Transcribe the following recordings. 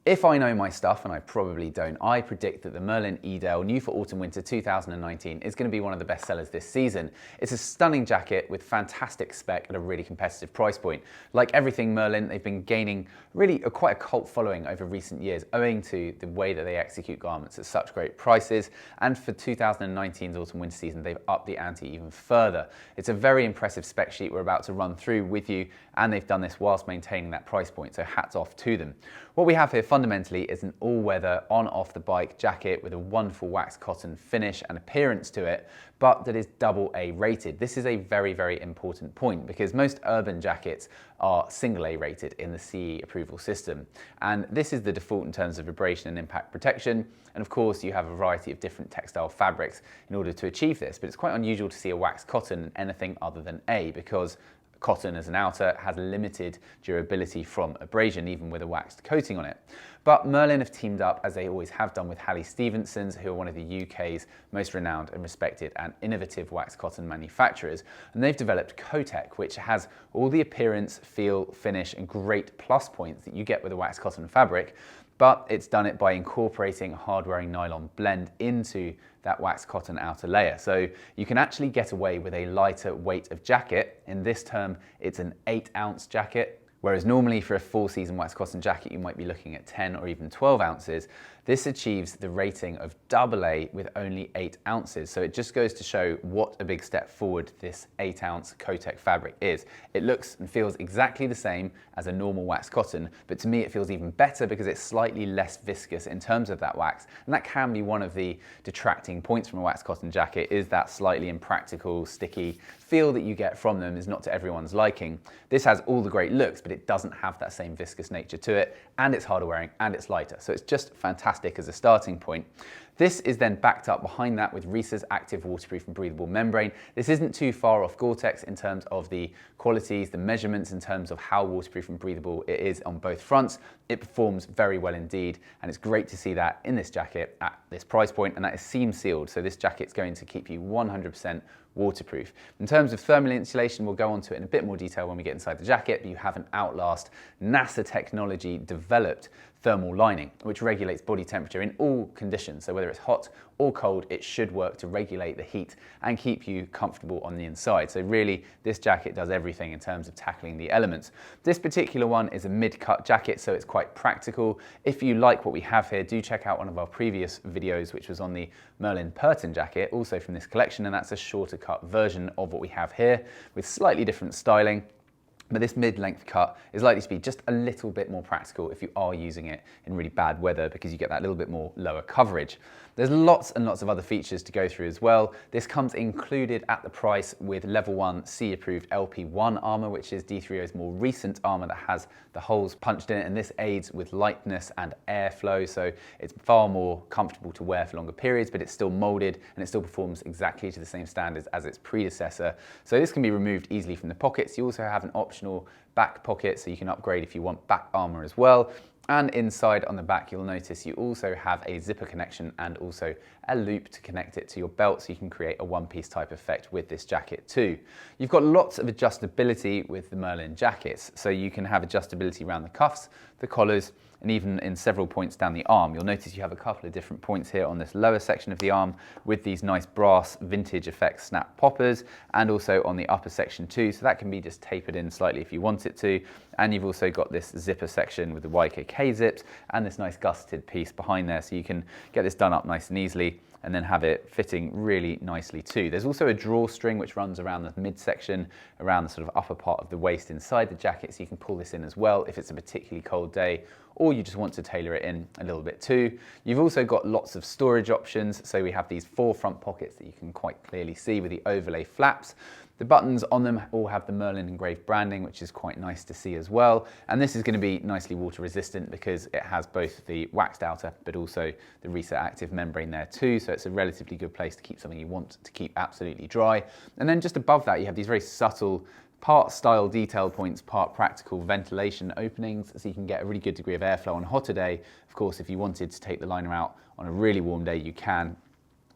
If I know my stuff, and I probably don't, I predict that the Merlin Edale, new for autumn-winter 2019, is going to be one of the best sellers this season. It's a stunning jacket with fantastic spec at a really competitive price point. Like everything Merlin, they've been gaining really quite a cult following over recent years, owing to the way that they execute garments at such great prices. And for 2019's autumn-winter season, they've upped the ante even further. It's a very impressive spec sheet we're about to run through with you, and they've done this whilst maintaining that price point, so hats off to them. What we have here fundamentally is an all-weather, on-off the bike jacket with a wonderful waxed cotton finish and appearance to it, but that is AA rated. This is a very, very important point because most urban jackets are single A rated in the CE approval system. And this is the default in terms of abrasion and impact protection. And of course, you have a variety of different textile fabrics in order to achieve this, but it's quite unusual to see a waxed cotton in anything other than A, because cotton as an outer has limited durability from abrasion, even with a waxed coating on it. But Merlin have teamed up, as they always have done, with Halley Stevensons, who are one of the UK's most renowned and respected and innovative waxed cotton manufacturers. And they've developed Cotec, which has all the appearance, feel, finish, and great plus points that you get with a waxed cotton fabric, but it's done it by incorporating a hard-wearing nylon blend into that waxed cotton outer layer. So you can actually get away with a lighter weight of jacket. In this term, it's an 8-ounce jacket, whereas normally for a full-season waxed cotton jacket, you might be looking at 10 or even 12 ounces. This achieves the rating of AA with only 8 ounces. So it just goes to show what a big step forward this 8-ounce Cotec fabric is. It looks and feels exactly the same as a normal waxed cotton, but to me it feels even better because it's slightly less viscous in terms of that wax. And that can be one of the detracting points from a waxed cotton jacket, is that slightly impractical, sticky feel that you get from them is not to everyone's liking. This has all the great looks, but it doesn't have that same viscous nature to it, and it's harder wearing and it's lighter. So it's just fantastic as a starting point. This is then backed up behind that with Risa's active waterproof and breathable membrane. This isn't too far off Gore-Tex in terms of the qualities, the measurements in terms of how waterproof and breathable it is on both fronts. It performs very well indeed, and it's great to see that in this jacket at this price point, and that is seam sealed. So this jacket's going to keep you 100% waterproof. In terms of thermal insulation, we'll go on to it in a bit more detail when we get inside the jacket, but you have an Outlast NASA technology developed thermal lining, which regulates body temperature in all conditions. So whether it's hot or cold, it should work to regulate the heat and keep you comfortable on the inside. So really, this jacket does everything in terms of tackling the elements. This particular one is a mid-cut jacket, so it's quite practical. If you like what we have here, do check out one of our previous videos, which was on the Merlin Purton jacket, also from this collection, and that's a shorter cut version of what we have here with slightly different styling. But this mid-length cut is likely to be just a little bit more practical if you are using it in really bad weather, because you get that little bit more lower coverage. There's lots and lots of other features to go through as well. This comes included at the price with level 1 C approved LP1 armour, which is D3O's more recent armour that has the holes punched in it, and this aids with lightness and airflow, so it's far more comfortable to wear for longer periods, but it's still moulded and it still performs exactly to the same standards as its predecessor. So this can be removed easily from the pockets. You also have an optional back pocket, so you can upgrade if you want back armour as well. And inside on the back, you'll notice you also have a zipper connection and also a loop to connect it to your belt, so you can create a one-piece type effect with this jacket too. You've got lots of adjustability with the Merlin jackets, so you can have adjustability around the cuffs, the collars, and even in several points down the arm. You'll notice you have a couple of different points here on this lower section of the arm with these nice brass vintage effects snap poppers, and also on the upper section too, so that can be just tapered in slightly if you want it to. And you've also got this zipper section with the YKK zips and this nice gusseted piece behind there, so you can get this done up nice and easily and then have it fitting really nicely too. There's also a drawstring which runs around the midsection, around the sort of upper part of the waist inside the jacket, so you can pull this in as well if it's a particularly cold day, or you just want to tailor it in a little bit too. You've also got lots of storage options, so we have these 4 front pockets that you can quite clearly see with the overlay flaps. The buttons on them all have the Merlin engraved branding, which is quite nice to see as well. And this is going to be nicely water resistant because it has both the waxed outer but also the Risa active membrane there too. So it's a relatively good place to keep something you want to keep absolutely dry. And then just above that, you have these very subtle part style detail points, part practical ventilation openings, so you can get a really good degree of airflow on a hotter day. Of course, if you wanted to take the liner out on a really warm day, you can.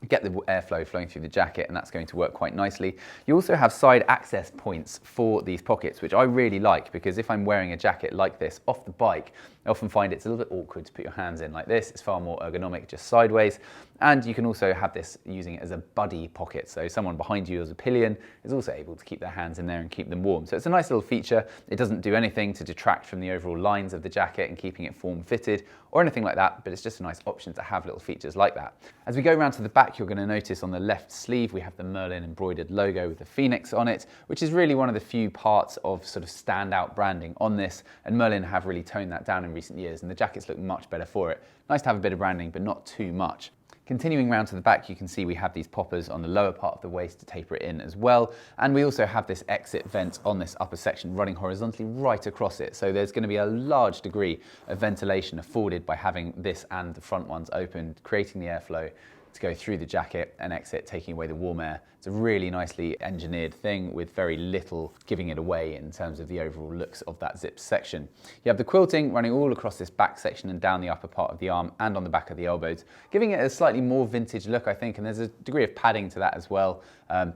get the airflow flowing through the jacket, and that's going to work quite nicely. You also have side access points for these pockets, which I really like, because if I'm wearing a jacket like this off the bike, I often find it's a little bit awkward to put your hands in like this. It's far more ergonomic just sideways. And you can also have this using it as a buddy pocket. So someone behind you as a pillion is also able to keep their hands in there and keep them warm. So it's a nice little feature. It doesn't do anything to detract from the overall lines of the jacket and keeping it form fitted or anything like that, but it's just a nice option to have little features like that. As we go around to the back, you're going to notice on the left sleeve we have the Merlin embroidered logo with the phoenix on it, which is really one of the few parts of sort of standout branding on this, and Merlin have really toned that down in recent years, and the jackets look much better for it. Nice to have a bit of branding, but not too much. Continuing round to the back, you can see we have these poppers on the lower part of the waist to taper it in as well. And we also have this exit vent on this upper section running horizontally right across it. So there's going to be a large degree of ventilation afforded by having this and the front ones open, creating the airflow to go through the jacket and exit, taking away the warm air. It's a really nicely engineered thing with very little giving it away in terms of the overall looks of that zipped section. You have the quilting running all across this back section and down the upper part of the arm and on the back of the elbows, giving it a slightly more vintage look, I think, and there's a degree of padding to that as well,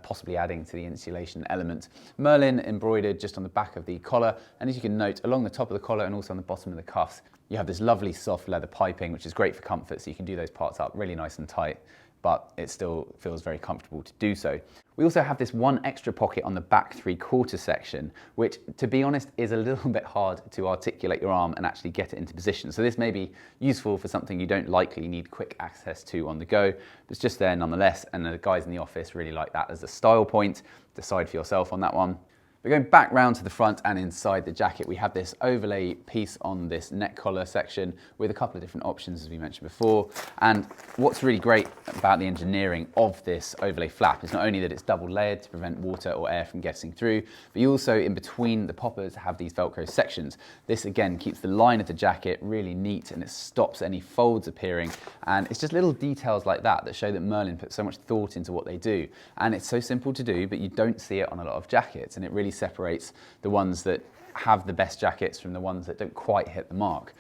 possibly adding to the insulation element. Merlin embroidered just on the back of the collar, and as you can note, along the top of the collar and also on the bottom of the cuffs, you have this lovely soft leather piping, which is great for comfort, so you can do those parts up really nice and tight, but it still feels very comfortable to do so. We also have this one extra pocket on the back 3/4 section, which, to be honest, is a little bit hard to articulate your arm and actually get it into position. So this may be useful for something you don't likely need quick access to on the go, but it's just there nonetheless, and the guys in the office really like that as a style point. Decide for yourself on that one. We're going back round to the front and inside the jacket. We have this overlay piece on this neck collar section with a couple of different options, as we mentioned before. And what's really great about the engineering of this overlay flap is not only that it's double layered to prevent water or air from getting through, but you also, in between the poppers, have these Velcro sections. This again keeps the line of the jacket really neat, and it stops any folds appearing. And it's just little details like that that show that Merlin put so much thought into what they do. And it's so simple to do, but you don't see it on a lot of jackets, and it really separates the ones that have the best jackets from the ones that don't quite hit the mark.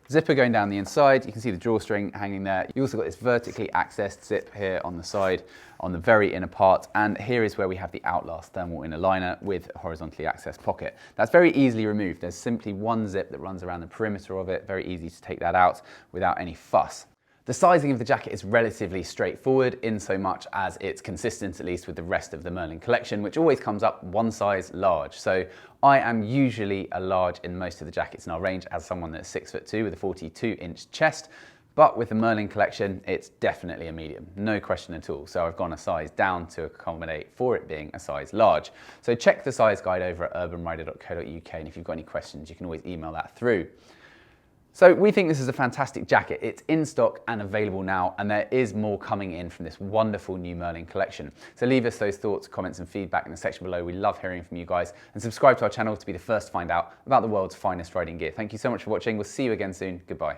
Zipper going down the inside, you can see the drawstring hanging there. You also got this vertically accessed zip here on the side, on the very inner part, and here is where we have the Outlast thermal inner liner with a horizontally accessed pocket. That's very easily removed. There's simply one zip that runs around the perimeter of it, very easy to take that out without any fuss. The sizing of the jacket is relatively straightforward in so much as it's consistent, at least with the rest of the Merlin collection, which always comes up one size large. So I am usually a large in most of the jackets in our range as someone that's 6'2" with a 42-inch chest. But with the Merlin collection, it's definitely a medium, no question at all. So I've gone a size down to accommodate for it being a size large. So check the size guide over at urbanrider.co.uk, and if you've got any questions, you can always email that through. So we think this is a fantastic jacket. It's in stock and available now, and there is more coming in from this wonderful new Merlin collection. So leave us those thoughts, comments and feedback in the section below. We love hearing from you guys, and subscribe to our channel to be the first to find out about the world's finest riding gear. Thank you so much for watching. We'll see you again soon. Goodbye.